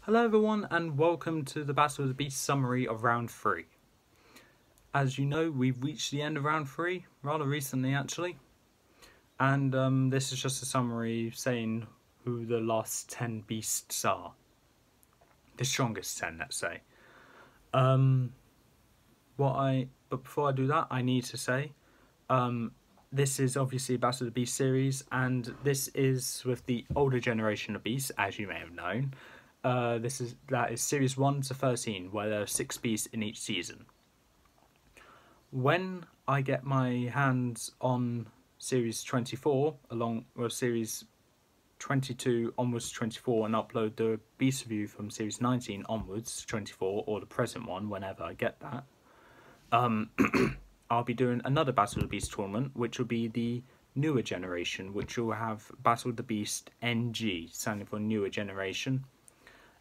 Hello everyone and welcome to the Battle of the Beast summary of round 3. As you know, we've reached the end of round 3, rather recently actually. And this is just a summary saying who the last 10 beasts are. The strongest 10, let's say. But before I do that, I need to say, this is obviously a Battle of the Beast series, and this is with the older generation of beasts, as you may have known. That is series 1 to 13, where there are 6 beasts in each season. When I get my hands on series 24, along with series 22 onwards to 24, and upload the beast review from series 19 onwards to 24, or the present one, whenever I get that, I'll be doing another Battle of the Beast tournament, which will be the newer generation, which will have Battle of the Beast NG, standing for newer generation.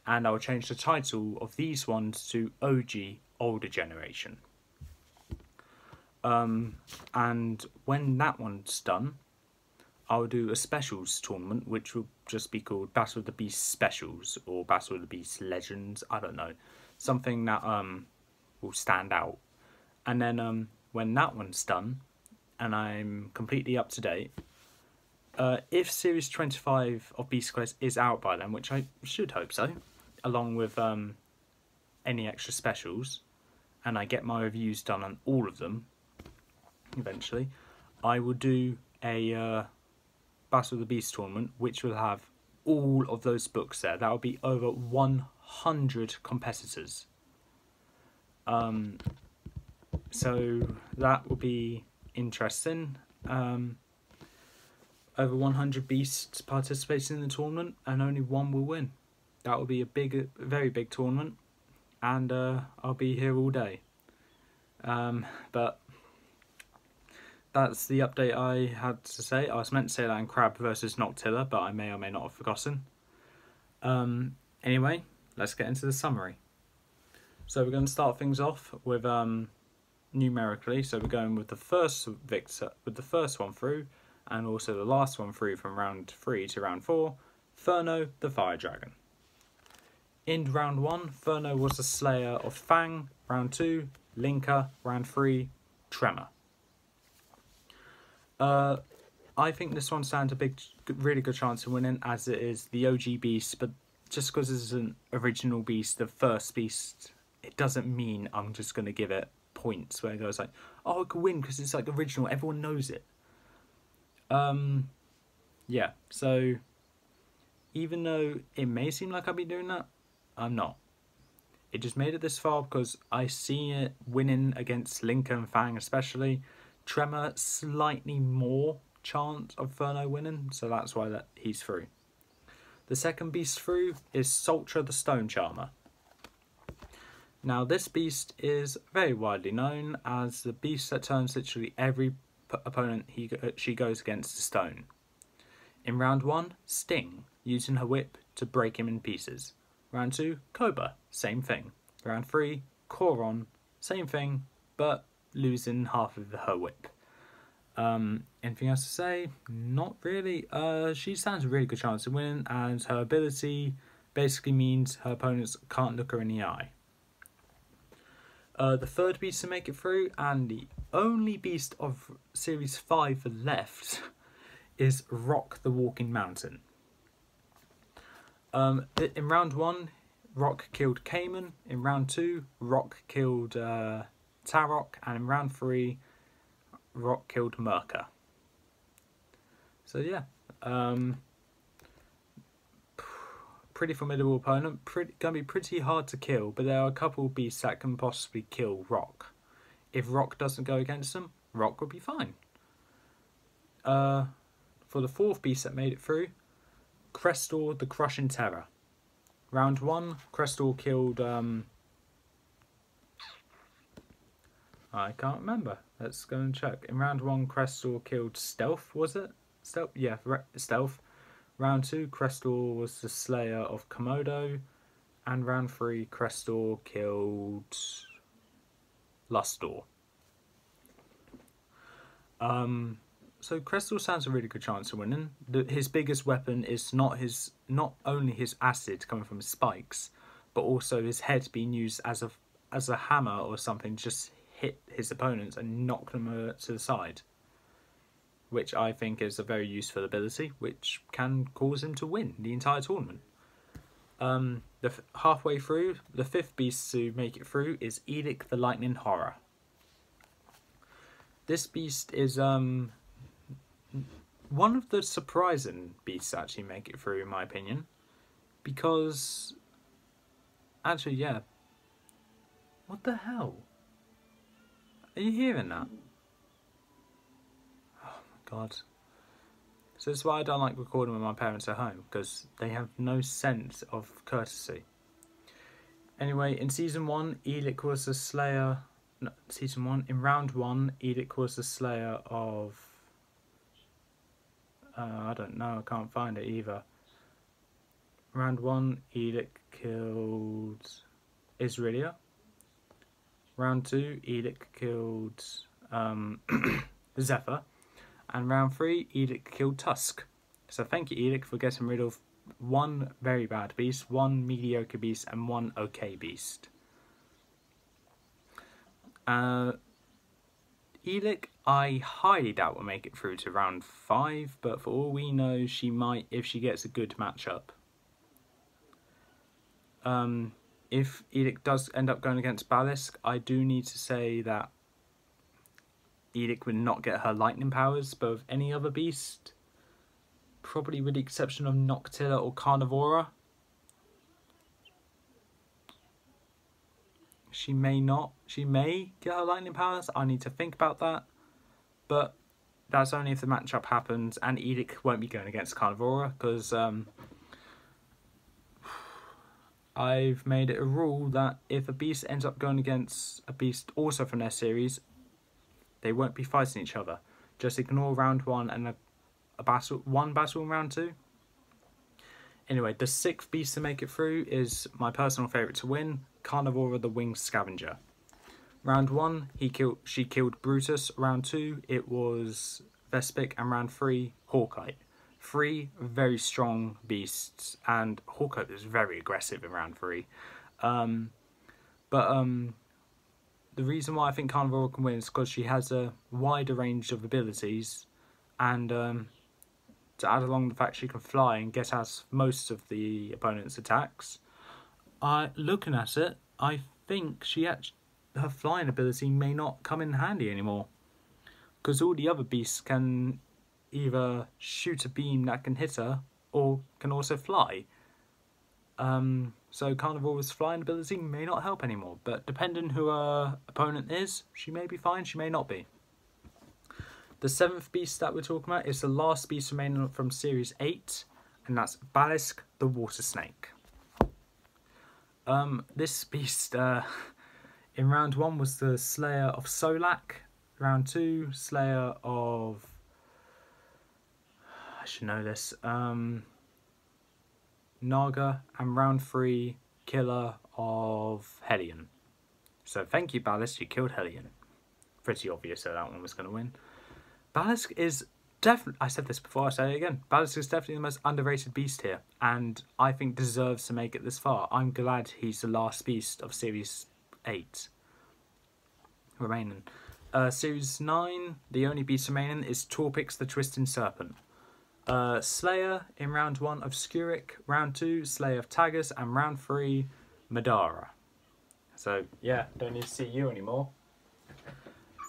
And I'll change the title of these ones to OG, older generation. And when that one's done, I'll do a specials tournament, which will just be called Battle of the Beast Specials, or Battle of the Beast Legends, I don't know. Something that will stand out. And then when that one's done, and I'm completely up to date, if Series 25 of Beast Quest is out by then, which I should hope so, along with any extra specials, and I get my reviews done on all of them, eventually, I will do a Battle of the Beast tournament, which will have all of those books there. That will be over 100 competitors. So that will be interesting. Over 100 beasts participating in the tournament, and only one will win. That will be a very big tournament, and I'll be here all day. But that's the update I had to say. I was meant to say that in Crab versus Noctilla, but I may or may not have forgotten. Anyway, let's get into the summary. So we're going to start things off with numerically. So we're going with the first one through, and also the last one through from round 3 to round 4, Furno the Fire Dragon. In round 1, Furno was the slayer of Fang. Round 2, Linka. Round 3, Tremor. I think this one stands a really good chance of winning, as it is the OG beast, but just because it's an original beast, the first beast, it doesn't mean I'm just going to give it points where it goes like, oh, it could win because it's like original, everyone knows it. Yeah, so even though it may seem like I'll be doing that, I'm not. It just made it this far because I see it winning against Linka and Fang especially. Tremor, slightly more chance of Furno winning, so that's why he's through. The second beast through is Sultra the Stone Charmer. Now this beast is very widely known as the beast that turns literally every opponent she goes against to stone. In round 1, Sting, using her whip to break him in pieces. Round 2, Cobra, same thing. Round 3, Coron, same thing, but losing half of her whip. Anything else to say? Not really. She stands a really good chance of winning, and her ability basically means her opponents can't look her in the eye. The third beast to make it through, and the only beast of Series 5 left, is Rock the Walking Mountain. In round 1, Rock killed Cayman. In round 2, Rock killed Tarok. And in round 3, Rock killed Merca. So yeah, pretty formidable opponent. Gonna be pretty hard to kill, but there are a couple of beasts that can possibly kill Rock. If Rock doesn't go against them, Rock will be fine. For the fourth beast that made it through, Crestor the Crushing Terror. Round 1, Crestor killed I can't remember. Let's go and check. In round 1, Crestor killed Stealth, was it? Stealth? Yeah, Stealth. Round 2, Crestor was the slayer of Komodo. And round 3, Crestor killed Lustor. So Crystal stands a really good chance of winning. His biggest weapon is not only his acid coming from his spikes, but also his head being used as a hammer or something, just hit his opponents and knock them to the side, which I think is a very useful ability, which can cause him to win the entire tournament. Halfway through, the 5th beast to make it through is Edic the Lightning Horror. This beast is one of the surprising beasts to actually make it through, in my opinion, because actually, yeah. What the hell? Are you hearing that? Oh my god. So that's why I don't like recording with my parents at home, because they have no sense of courtesy. Anyway, in Season 1, Edic was the slayer... No, Season 1, in Round 1, Edic was the slayer of... I don't know, I can't find it either. Round 1, Edic killed Israelia. Round 2, Edic killed Zephyr. And round 3, Edic killed Tusk. So thank you, Edic, for getting rid of one very bad beast, one mediocre beast, and one okay beast. Edic, I highly doubt will make it through to round 5, but for all we know, she might if she gets a good matchup. If Edic does end up going against Balisk, I do need to say that Edic would not get her lightning powers, but with any other beast, probably with the exception of Noctilla or Carnivora, she may not. She may get her lightning powers. I need to think about that. But that's only if the matchup happens, and Edic won't be going against Carnivora, because I've made it a rule that if a beast ends up going against a beast also from their series, they won't be fighting each other. Just ignore round 1 and one battle in round 2. Anyway, the 6th beast to make it through is my personal favourite to win, Carnivora the Winged Scavenger. Round 1, she killed Brutus. Round 2, it was Vespic, and round 3, Hawkeye. 3 very strong beasts, and Hawkeye is very aggressive in round 3. The reason why I think Carnivora can win is because she has a wider range of abilities, and to add along the fact she can fly and get out most of the opponent's attacks. Looking at it, I think her flying ability may not come in handy anymore, because all the other beasts can either shoot a beam that can hit her or can also fly. So Carnivora's flying ability may not help anymore, but depending who her opponent is, she may be fine, she may not be. The 7th beast that we're talking about is the last beast remaining from Series 8, and that's Balisk the Water Snake. This beast in round 1 was the Slayer of Solak, round 2, Slayer of... I should know this. Naga, and round 3, Killer of Hellion. So thank you, Balisk, you killed Hellion. Pretty obvious that one was going to win. Balisk is definitely, I said this before, I say it again, Balisk is definitely the most underrated beast here, and I think deserves to make it this far. I'm glad he's the last beast of Series 8 remaining. Series 9, the only beast remaining is Torpix the Twisting Serpent. Slayer in round 1 of Skuric, round 2 Slayer of Tagus, and round 3 Madara. So yeah, don't need to see you anymore.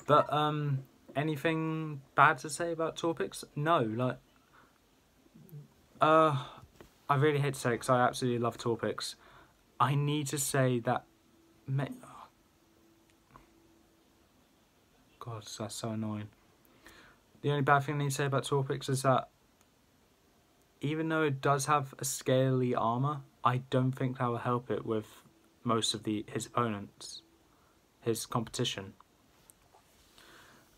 But anything bad to say about Torpix? No, like I really hate to say it because I absolutely love Torpix. I need to say that God, that's so annoying. The only bad thing I need to say about Torpix is that even though it does have a scaly armour, I don't think that will help it with most of his opponents, his competition.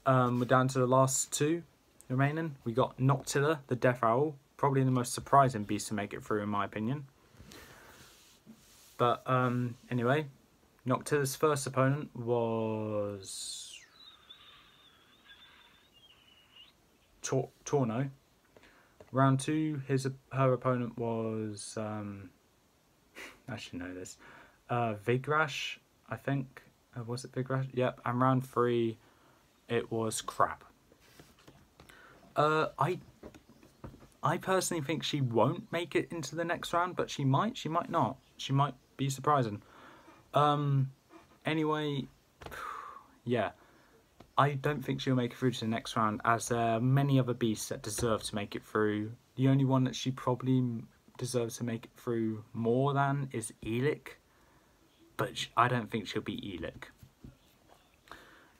We're down to the last 2 remaining. We got Noctilla, the Death Owl, probably the most surprising beast to make it through in my opinion. But anyway, Noctilla's first opponent was Torno. Round 2, her opponent was I should know this. Vigrash, I think. Was it Vigrash? Yep. And round 3, it was Crap. I personally think she won't make it into the next round, but she might not. She might be surprising. Anyway, yeah. I don't think she'll make it through to the next round, as there are many other beasts that deserve to make it through. The only one that she probably deserves to make it through more than is Elic, but I don't think she'll be Elic.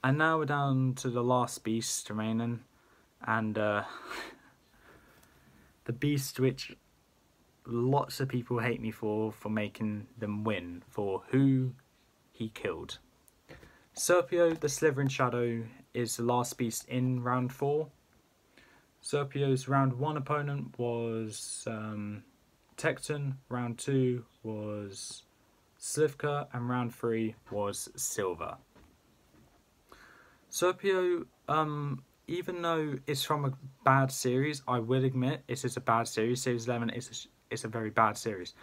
And now we're down to the last beast remaining, and the beast which lots of people hate me for making them win, for who he killed. Serpio, the Slithering Shadow, is the last beast in round 4. Serpio's round 1 opponent was Tecton, round 2 was Slivka, and round 3 was Silver. Serpio, even though it's from a bad series, I will admit it is a bad series. Series 11 is a very bad series.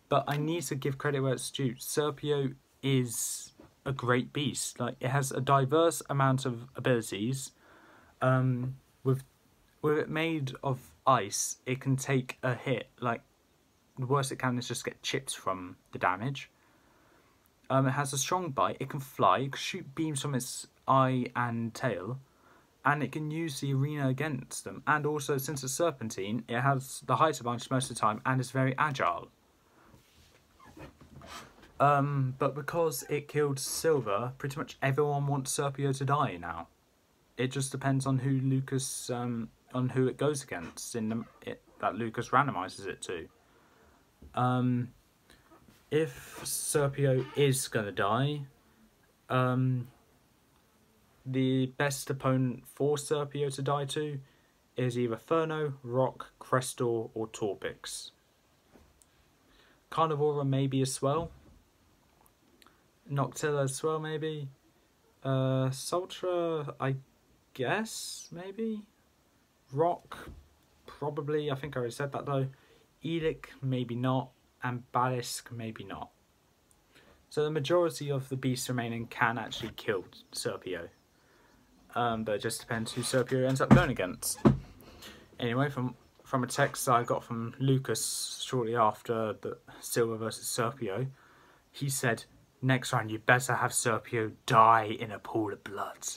But I need to give credit where it's due. Serpio is a great beast. Like, it has a diverse amount of abilities. With it made of ice, it can take a hit. Like, the worst it can is just get chips from the damage. It has a strong bite. It can fly. It can shoot beams from its eye and tail, and it can use the arena against them. And also, since it's Serpentine, it has the height advantage most of the time and is very agile. But because it killed Silver, pretty much everyone wants Serpio to die now. It just depends on who Lucas, on who it goes against that Lucas randomizes it to. If Serpio is gonna die, the best opponent for Serpio to die to is either Furno, Rock, Crestor, or Torpix. Carnivora maybe as well. Noctilla as well, maybe. Sultra, I guess, maybe. Rock, probably. I think I already said that though. Elic, maybe not. And Balisk, maybe not. So the majority of the beasts remaining can actually kill Serpio. But it just depends who Serpio ends up going against. Anyway, from a text I got from Lucas shortly after the Silver versus Serpio, he said, "Next round you better have Serpio die in a pool of blood."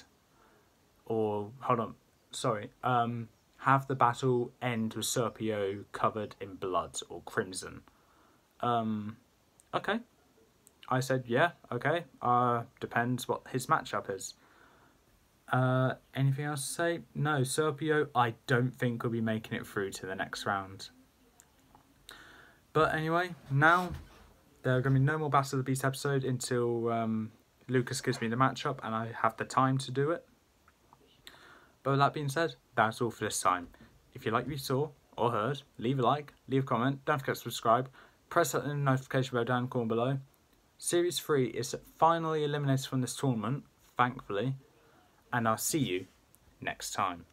Or, hold on, sorry, have the battle end with Serpio covered in blood or crimson. Okay. I said, yeah, okay. Depends what his matchup is. Anything else to say? No, Serpio, I don't think will be making it through to the next round. But anyway, now there are going to be no more Battle of the Beast episode until Lucas gives me the matchup and I have the time to do it. But with that being said, that's all for this time. If you like what you saw or heard, leave a like, leave a comment, don't forget to subscribe, press that notification bell down the corner below. Series 3 is finally eliminated from this tournament, thankfully, and I'll see you next time.